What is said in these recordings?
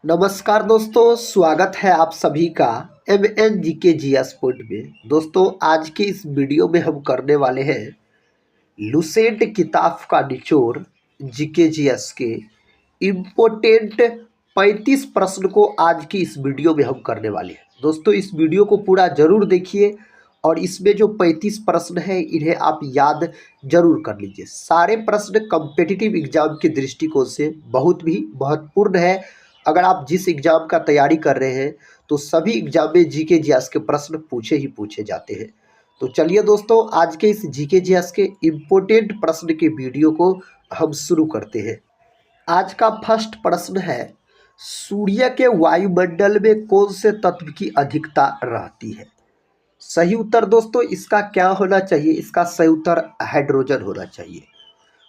नमस्कार दोस्तों, स्वागत है आप सभी का एम जी के जी स्पोर्ट में। दोस्तों, आज के इस वीडियो में हम करने वाले हैं लुसेंट किताब का निचोड़ जीके जीएस के इम्पोर्टेंट 35 प्रश्न को आज की इस वीडियो में हम करने वाले हैं। दोस्तों, इस वीडियो को पूरा जरूर देखिए और इसमें जो 35 प्रश्न हैं इन्हें आप याद जरूर कर लीजिए। सारे प्रश्न कॉम्पिटिटिव एग्जाम के दृष्टिकोण से बहुत भी महत्वपूर्ण है। अगर आप जिस एग्जाम का तैयारी कर रहे हैं तो सभी एग्जाम में जीके जीएस के प्रश्न पूछे ही पूछे जाते हैं। तो चलिए दोस्तों, आज के इस जीके जीएस के इम्पोर्टेंट प्रश्न के वीडियो को हम शुरू करते हैं। आज का फर्स्ट प्रश्न है, सूर्य के वायुमंडल में कौन से तत्व की अधिकता रहती है? सही उत्तर दोस्तों इसका क्या होना चाहिए? इसका सही उत्तर हाइड्रोजन होना चाहिए।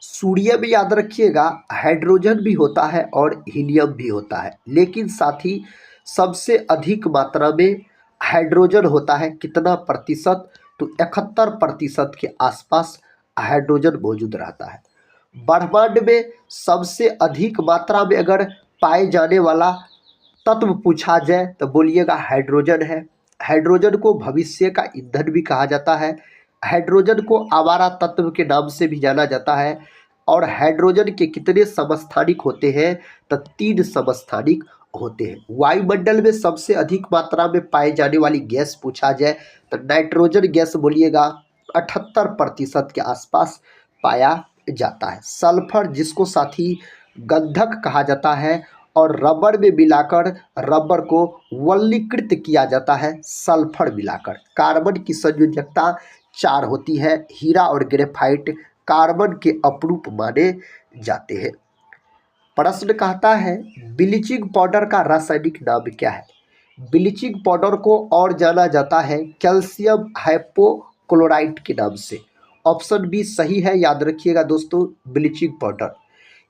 सूर्य में याद रखिएगा हाइड्रोजन भी होता है और हीलियम भी होता है, लेकिन साथ ही सबसे अधिक मात्रा में हाइड्रोजन होता है। कितना प्रतिशत? तो 71% के आसपास हाइड्रोजन मौजूद रहता है। ब्रह्मांड में सबसे अधिक मात्रा में अगर पाए जाने वाला तत्व पूछा जाए तो बोलिएगा हाइड्रोजन है। हाइड्रोजन को भविष्य का ईंधन भी कहा जाता है। हाइड्रोजन को आवारा तत्व के नाम से भी जाना जाता है। और हाइड्रोजन के कितने समस्थानिक होते हैं? तो 3 समस्थानिक होते हैं। वायुमंडल में सबसे अधिक मात्रा में पाए जाने वाली गैस पूछा जाए तो नाइट्रोजन गैस बोलिएगा 78% के आसपास पाया जाता है। सल्फर, जिसको साथ ही गंधक कहा जाता है और रबर में मिलाकर रबर को वल्लीकृत किया जाता है सल्फर मिलाकर। कार्बन की संयोजकता 4 होती है। हीरा और ग्रेफाइट कार्बन के अपरूप माने जाते हैं। प्रश्न कहता है, ब्लीचिंग पाउडर का रासायनिक नाम क्या है? ब्लीचिंग पाउडर को और जाना जाता है कैल्शियम हाइपोक्लोराइट के नाम से। ऑप्शन बी सही है, याद रखिएगा दोस्तों, ब्लीचिंग पाउडर।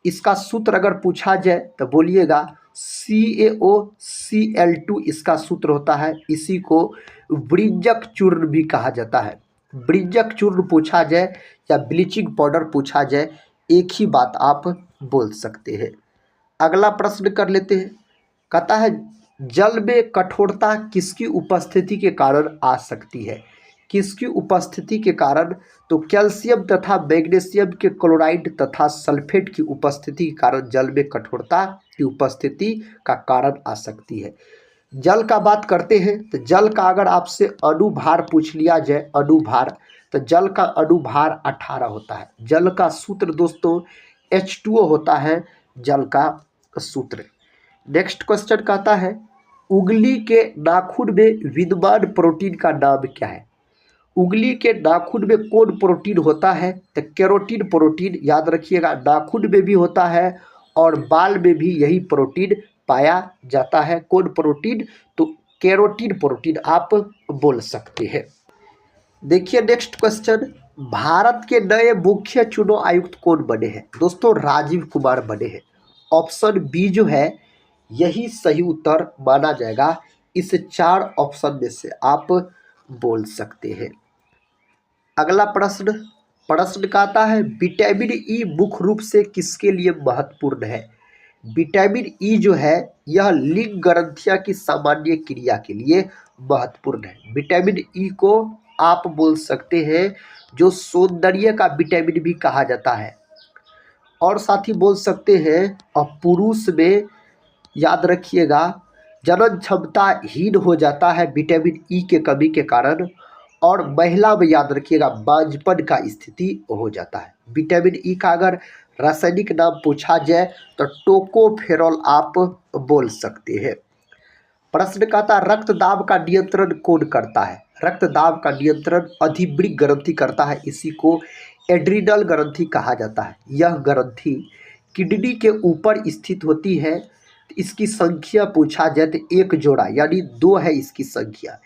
इसका सूत्र अगर पूछा जाए तो बोलिएगा CaOCl2 इसका सूत्र होता है। इसी को ब्रिंजक चूर्ण भी कहा जाता है। ब्रिंजक चूर्ण पूछा जाए या ब्लीचिंग पाउडर पूछा जाए, एक ही बात आप बोल सकते हैं। अगला प्रश्न कर लेते हैं। कहता है, जल में कठोरता किसकी उपस्थिति के कारण आ सकती है? किसकी उपस्थिति के कारण? तो कैल्शियम तथा मैग्नीशियम के क्लोराइड तथा सल्फेट की उपस्थिति के कारण जल में कठोरता की उपस्थिति का कारण आ सकती है। जल का बात करते हैं तो जल का अगर आपसे अणुभार पूछ लिया जाए, अणुभार, तो जल का अणुभार 18 होता है। जल का सूत्र दोस्तों H2O होता है, जल का सूत्र। नेक्स्ट क्वेश्चन कहता है, उंगली के नाखून में विद्यमान प्रोटीन का नाम क्या है? उंगली के नाखून में कौन प्रोटीन होता है? तो कैरोटीन प्रोटीन, याद रखिएगा, नाखून में भी होता है और बाल में भी यही प्रोटीन पाया जाता है। कौन प्रोटीन? तो कैरोटीन प्रोटीन आप बोल सकते हैं। देखिए नेक्स्ट क्वेश्चन, भारत के नए मुख्य चुनाव आयुक्त कौन बने हैं? दोस्तों राजीव कुमार बने हैं। ऑप्शन बी जो है यही सही उत्तर माना जाएगा। इस 4 ऑप्शन में से आप बोल सकते हैं। अगला प्रश्न कहता है, विटामिन ई मुख्य रूप से किसके लिए महत्वपूर्ण है? विटामिन ई जो है यह लिंग ग्रंथियां की सामान्य क्रिया के लिए महत्वपूर्ण है। विटामिन ई को आप बोल सकते हैं जो सौंदर्य का विटामिन भी कहा जाता है। और साथ ही बोल सकते हैं और पुरुष में याद रखिएगा जनन क्षमता हीन हो जाता है विटामिन ई के कमी के कारण। और महिला में याद रखिएगा बांझपन का स्थिति हो जाता है। विटामिन ई का अगर रासायनिक नाम पूछा जाए तो टोकोफेरॉल आप बोल सकते हैं। प्रश्न कहता, रक्तदाब का नियंत्रण कौन करता है? रक्तदाब का नियंत्रण अधिवृक्क ग्रंथि करता है। इसी को एड्रिनल ग्रंथि कहा जाता है। यह ग्रंथि किडनी के ऊपर स्थित होती है। इसकी संख्या पूछा जाए तो 1 जोड़ा यानी 2 है इसकी संख्या।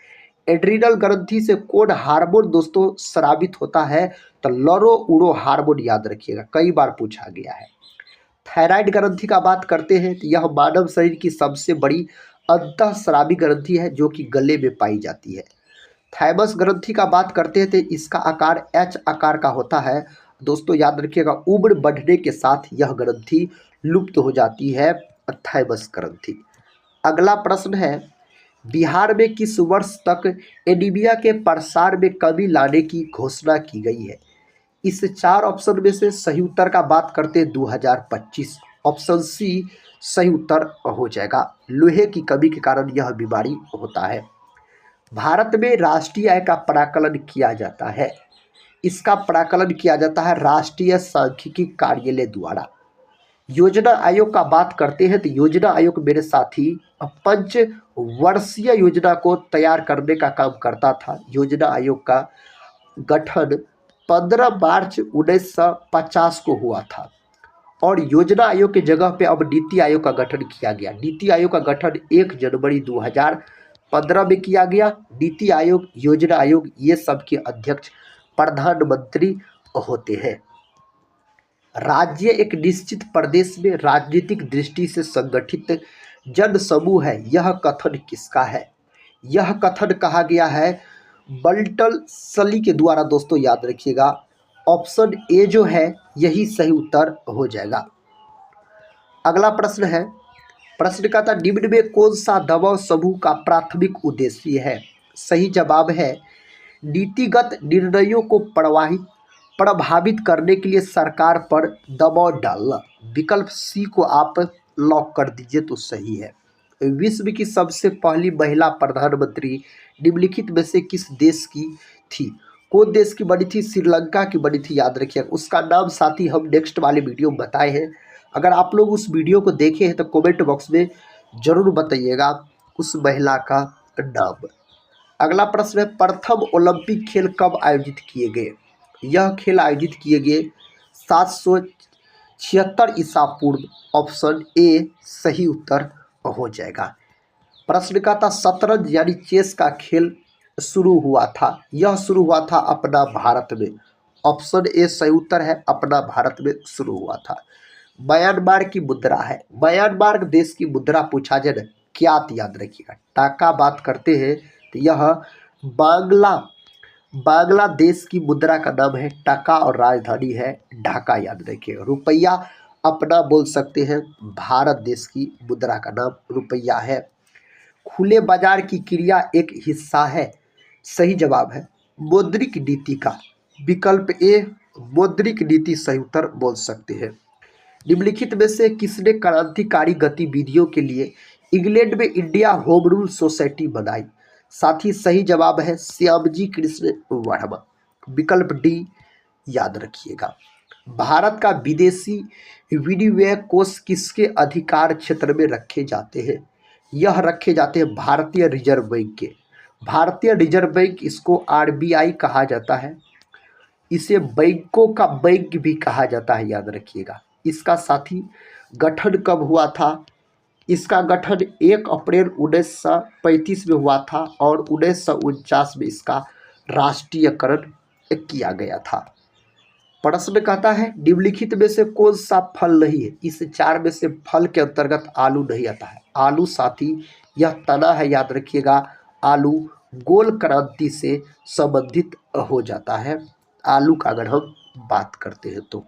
एड्रिनल ग्रंथि से कौन हार्मोन दोस्तों स्रावित होता है? तो लरो उड़ो हार्मोन, याद रखिएगा, कई बार पूछा गया है। थायराइड ग्रंथि का बात करते हैं तो यह मानव शरीर की सबसे बड़ी अंतःस्रावी ग्रंथि है जो कि गले में पाई जाती है। थाइमस ग्रंथि का बात करते हैं तो इसका आकार H आकार का होता है। दोस्तों याद रखिएगा उम्र बढ़ने के साथ यह ग्रंथि लुप्त हो जाती है, थाइमस ग्रंथि। अगला प्रश्न है, बिहार में किस वर्ष तक एनीमिया के प्रसार में कमी लाने की घोषणा की गई है? इस 4 ऑप्शन में से सही उत्तर का बात करते हैं 2025। ऑप्शन सी सही उत्तर हो जाएगा। लोहे की कमी के कारण यह बीमारी होता है। भारत में राष्ट्रीय आय का प्राकलन किया जाता है। इसका प्राकलन किया जाता है राष्ट्रीय सांख्यिकी कार्यालय द्वारा। योजना आयोग का बात करते हैं तो योजना आयोग मेरे साथी 5 वर्षीय योजना को तैयार करने का काम करता था। योजना आयोग का गठन 15 मार्च 1950 को हुआ था और योजना आयोग की जगह पे अब नीति आयोग का गठन किया गया। नीति आयोग का गठन 1 जनवरी 2015 में किया गया। नीति आयोग, योजना आयोग, ये सब के अध्यक्ष प्रधानमंत्री होते हैं। राज्य एक निश्चित प्रदेश में राजनीतिक दृष्टि से संगठित जन समूह है। यह कथन किसका है? यह कथन कहा गया है बर्टलस्ली के द्वारा। दोस्तों याद रखिएगा, ऑप्शन ए जो है यही सही उत्तर हो जाएगा। अगला प्रश्न है, प्रश्न का था निम्न में कौन सा दबाव समूह का प्राथमिक उद्देश्य है? सही जवाब है नीतिगत निर्णयों को प्रभावित करने के लिए सरकार पर दबाव डालना। विकल्प सी को आप लॉक कर दीजिए तो सही है। विश्व की सबसे पहली महिला प्रधानमंत्री निम्नलिखित में से किस देश की थी? कौन देश की बनी थी? श्रीलंका की बनी थी, याद रखिए। उसका नाम साथी हम नेक्स्ट वाले वीडियो में बताए हैं। अगर आप लोग उस वीडियो को देखे हैं तो कमेंट बॉक्स में जरूर बताइएगा उस महिला का नाम। अगला प्रश्न है, प्रथम ओलंपिक खेल कब आयोजित किए गए? यह खेल आयोजित किए गए 776 ईसा पूर्व। ऑप्शन ए सही उत्तर हो जाएगा। प्रश्न का था शतरंज यानी चेस का खेल शुरू हुआ था। यह शुरू हुआ था अपना भारत में। ऑप्शन ए सही उत्तर है, अपना भारत में शुरू हुआ था। म्यांमार की मुद्रा है। म्यांमार देश की मुद्रा पूछा जाए ना, क्या याद रखिएगा, टाका बात करते हैं तो यह बांग्लादेश की मुद्रा का नाम है टाका और राजधानी है ढाका, याद रखिएगा। रुपया अपना बोल सकते हैं, भारत देश की मुद्रा का नाम रुपया है। खुले बाजार की क्रिया एक हिस्सा है। सही जवाब है मौद्रिक नीति का। विकल्प ए मौद्रिक नीति सही उत्तर बोल सकते हैं। निम्नलिखित में से किसने क्रांतिकारी गतिविधियों के लिए इंग्लैंड में इंडिया होम रूल सोसाइटी बनाई? साथ ही सही जवाब है श्यामजी कृष्ण वर्मा। विकल्प डी याद रखिएगा। भारत का विदेशी विनिमय कोष किसके अधिकार क्षेत्र में रखे जाते हैं? यह रखे जाते हैं भारतीय रिजर्व बैंक के। भारतीय रिजर्व बैंक, इसको आरबीआई कहा जाता है। इसे बैंकों का बैंक भी कहा जाता है, याद रखिएगा। इसका साथी गठन कब हुआ था? इसका गठन 1 अप्रैल 1935 में हुआ था और 1949 में इसका राष्ट्रीयकरण किया गया था। प्रश्न कहता है निम्नलिखित में से कौन सा फल नहीं है? इस 4 में से फल के अंतर्गत आलू नहीं आता है। आलू साथी यह तना है, याद रखिएगा। आलू गोल क्रांति से संबंधित हो जाता है। आलू का अगर हम बात करते हैं तो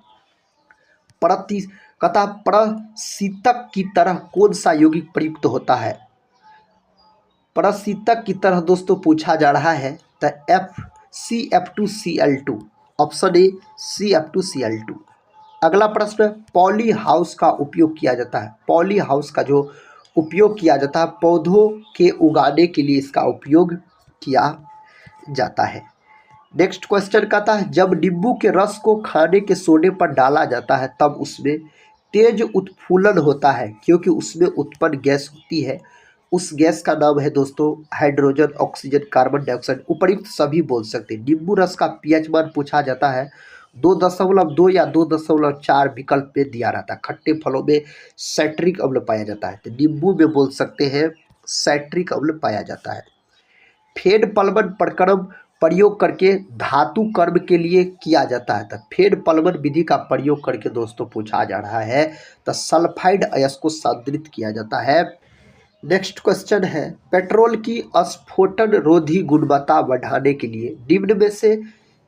प्रशीतक की तरह कौन सा यौगिक प्रयुक्त होता है? प्रशीतक की तरह दोस्तों पूछा जा रहा है तो CF2Cl2। Option A CF2Cl2। अगला प्रश्न, पॉली हाउस का उपयोग किया जाता है। पॉली हाउस का जो उपयोग किया जाता है पौधों के उगाने के लिए इसका उपयोग किया जाता है। नेक्स्ट क्वेश्चन कहता है जब नींबू के रस को खाने के सोडे पर डाला जाता है तब उसमें तेज उत्फुल्लन होता है क्योंकि उसमें उत्पन्न गैस होती है। उस गैस का नाम है दोस्तों हाइड्रोजन, ऑक्सीजन, कार्बन डाइऑक्साइड। उपर्युक्त सभी बोल सकते हैं। नींबू रस का पीएच मान पूछा जाता है 2.2 या 2.4 विकल्प में दिया रहता है। खट्टे फलों में सैट्रिक अम्ल पाया जाता है तो नींबू में बोल सकते हैं सैट्रिक अम्ल पाया जाता है। फेड पलवन प्रक्रम प्रयोग करके धातु कर्म के लिए किया जाता है तो फेड पलवन विधि का प्रयोग करके दोस्तों पूछा जा रहा है तो सल्फाइड अयस्क को संदृत किया जाता है। नेक्स्ट क्वेश्चन है पेट्रोल की अस्फोटन रोधी गुणवत्ता बढ़ाने के लिए निम्न में से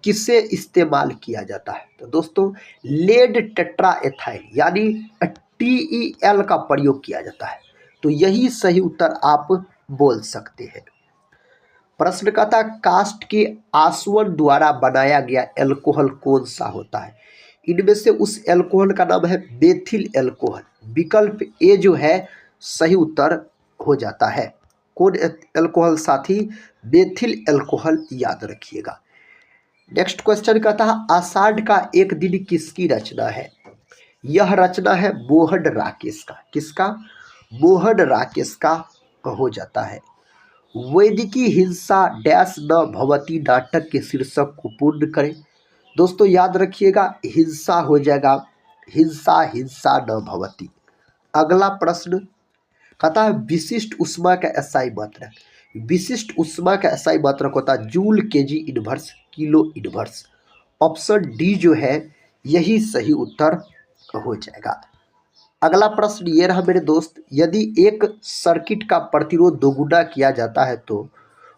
किसे इस्तेमाल किया जाता है? तो दोस्तों लेड टेट्राएथाइल यानी TEL का प्रयोग किया जाता है। तो यही सही उत्तर आप बोल सकते हैं। प्रश्न का था काष्ठ के आसवन द्वारा बनाया गया एल्कोहल कौन सा होता है। इनमें से उस एल्कोहल का नाम है मेथिल एल्कोहल। विकल्प ए जो है सही उत्तर हो जाता है। कौन एल्कोहल साथी? मेथिल एल्कोहल, याद रखिएगा। नेक्स्ट क्वेश्चन का था आषाढ़ का एक दिन किसकी रचना है। यह रचना है मोहन राकेश का। किसका? मोहन राकेश का हो जाता है। वैदिकी हिंसा डैश न भवती नाटक के शीर्षक को पूर्ण करें। दोस्तों याद रखिएगा, हिंसा हो जाएगा हिंसा हिंसा न भवती। अगला प्रश्न कहता है विशिष्ट उष्मा का एसआई मात्रक। विशिष्ट उष्मा का एसआई मात्रक होता है joule, KG inverse, kilo inverse. Option D जो है यही सही उत्तर हो जाएगा। अगला प्रश्न ये रहा मेरे दोस्त, यदि एक सर्किट का प्रतिरोध दोगुना किया जाता है तो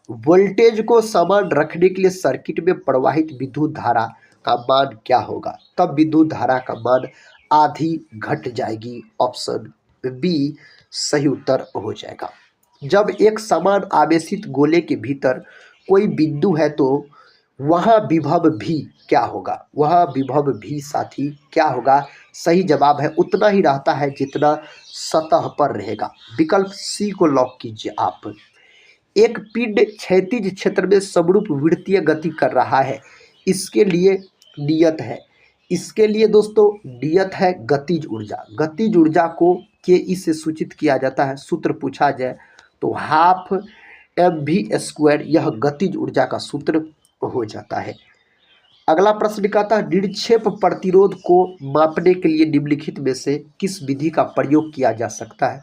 वोल्टेज को समान रखने के लिए सर्किट में प्रवाहित विद्युत धारा का मान क्या होगा। तब विद्युत धारा का मान आधी घट जाएगी। ऑप्शन बी सही उत्तर हो जाएगा। जब एक समान आवेशित गोले के भीतर कोई बिंदु है तो वहाँ विभव भी क्या होगा। वहाँ विभव भी साथी क्या होगा। सही जवाब है उतना ही रहता है जितना सतह पर रहेगा। विकल्प सी को लॉक कीजिए आप। एक पिंड क्षैतिज क्षेत्र में समरूप वृत्तीय गति कर रहा है, इसके लिए नियत है। इसके लिए दोस्तों नियत है गतिज ऊर्जा। गतिज ऊर्जा को के ई से सूचित किया जाता है। सूत्र पूछा जाए तो हाफ mv², यह गतिज ऊर्जा का सूत्र हो जाता है। अगला प्रश्न कहता है निरक्षेप प्रतिरोध को मापने के लिए निम्नलिखित में से किस विधि का प्रयोग किया जा सकता है।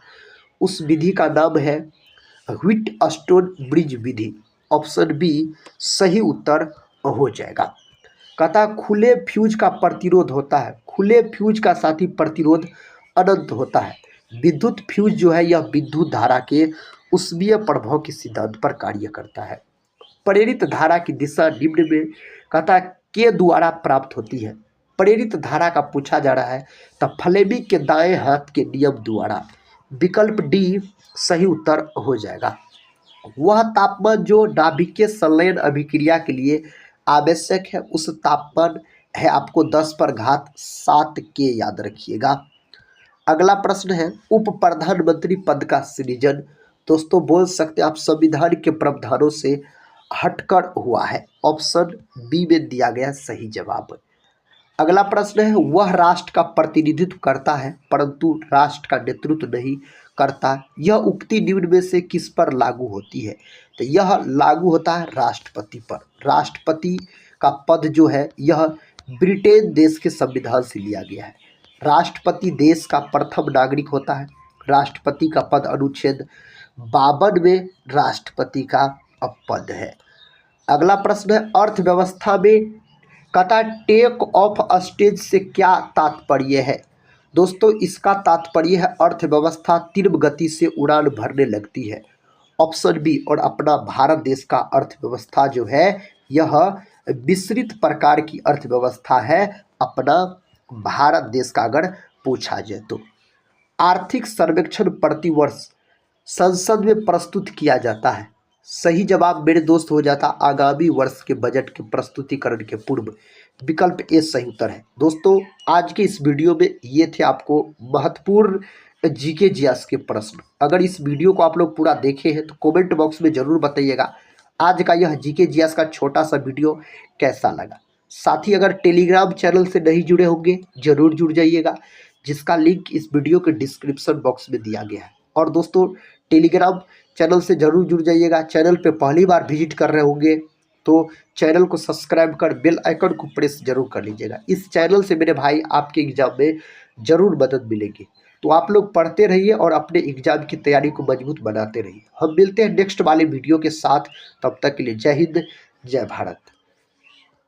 उस विधि का नाम है व्हिटस्टोन ब्रिज विधि। ऑप्शन बी सही उत्तर हो जाएगा। कहता है खुले फ्यूज का प्रतिरोध होता है। खुले फ्यूज का साथी प्रतिरोध अनंत होता है। विद्युत फ्यूज जो है यह विद्युत धारा के ऊष्मीय प्रभाव के सिद्धांत पर कार्य करता है। प्रेरित धारा की दिशा निम्न में कहता है के द्वारा प्राप्त होती है। प्रेरित धारा का पूछा जा रहा है तब फ्लेमी के दाएं हाथ के नियम द्वारा। विकल्प डी सही उत्तर हो जाएगा। वह तापमान जो नाभिकीय संलयन अभिक्रिया के लिए आवश्यक है उस तापमान है आपको 10⁻7 के, याद रखिएगा। अगला प्रश्न है उप प्रधानमंत्री पद का सृजन दोस्तों बोल सकते आप संविधान के प्रावधानों से हटकर हुआ है। ऑप्शन बी में दिया गया सही जवाब। अगला प्रश्न है वह राष्ट्र का प्रतिनिधित्व करता है परंतु राष्ट्र का नेतृत्व नहीं करता। यह उक्ति निम्न में से किस पर लागू होती है। तो यह लागू होता है राष्ट्रपति पर। राष्ट्रपति का पद जो है यह ब्रिटेन देश के संविधान से लिया गया है। राष्ट्रपति देश का प्रथम नागरिक होता है। राष्ट्रपति का पद अनुच्छेद 52 में राष्ट्रपति का पद है। अगला प्रश्न है अर्थव्यवस्था में कहता टेक ऑफ स्टेज से क्या तात्पर्य है। दोस्तों इसका तात्पर्य है अर्थव्यवस्था तीव्र गति से उड़ान भरने लगती है। Option B. और अपना भारत देश का अर्थव्यवस्था जो है यह विस्तृत प्रकार की अर्थव्यवस्था है। अपना भारत देश का अगर पूछा जाए तो आर्थिक सर्वेक्षण प्रतिवर्ष संसद में प्रस्तुत किया जाता है। सही जवाब मेरे दोस्त हो जाता आगामी वर्ष के बजट के प्रस्तुतिकरण के पूर्व। विकल्प ए सही उत्तर है। दोस्तों आज के इस वीडियो में ये थे आपको महत्वपूर्ण जीके जीएस के प्रश्न। अगर इस वीडियो को आप लोग पूरा देखे हैं तो कमेंट बॉक्स में ज़रूर बताइएगा आज का यह जीके जीएस का छोटा सा वीडियो कैसा लगा। साथ ही अगर टेलीग्राम चैनल से नहीं जुड़े होंगे जरूर जुड़ जाइएगा, जिसका लिंक इस वीडियो के डिस्क्रिप्शन बॉक्स में दिया गया है। और दोस्तों टेलीग्राम चैनल से जरूर जुड़ जाइएगा। चैनल पे पहली बार विजिट कर रहे होंगे तो चैनल को सब्सक्राइब कर बेल आइकन को प्रेस जरूर कर लीजिएगा। इस चैनल से मेरे भाई आपके एग्जाम में जरूर मदद मिलेगी। तो आप लोग पढ़ते रहिए और अपने एग्जाम की तैयारी को मजबूत बनाते रहिए। हम मिलते हैं नेक्स्ट वाले वीडियो के साथ। तब तक के लिए जय हिंद, जय भारत।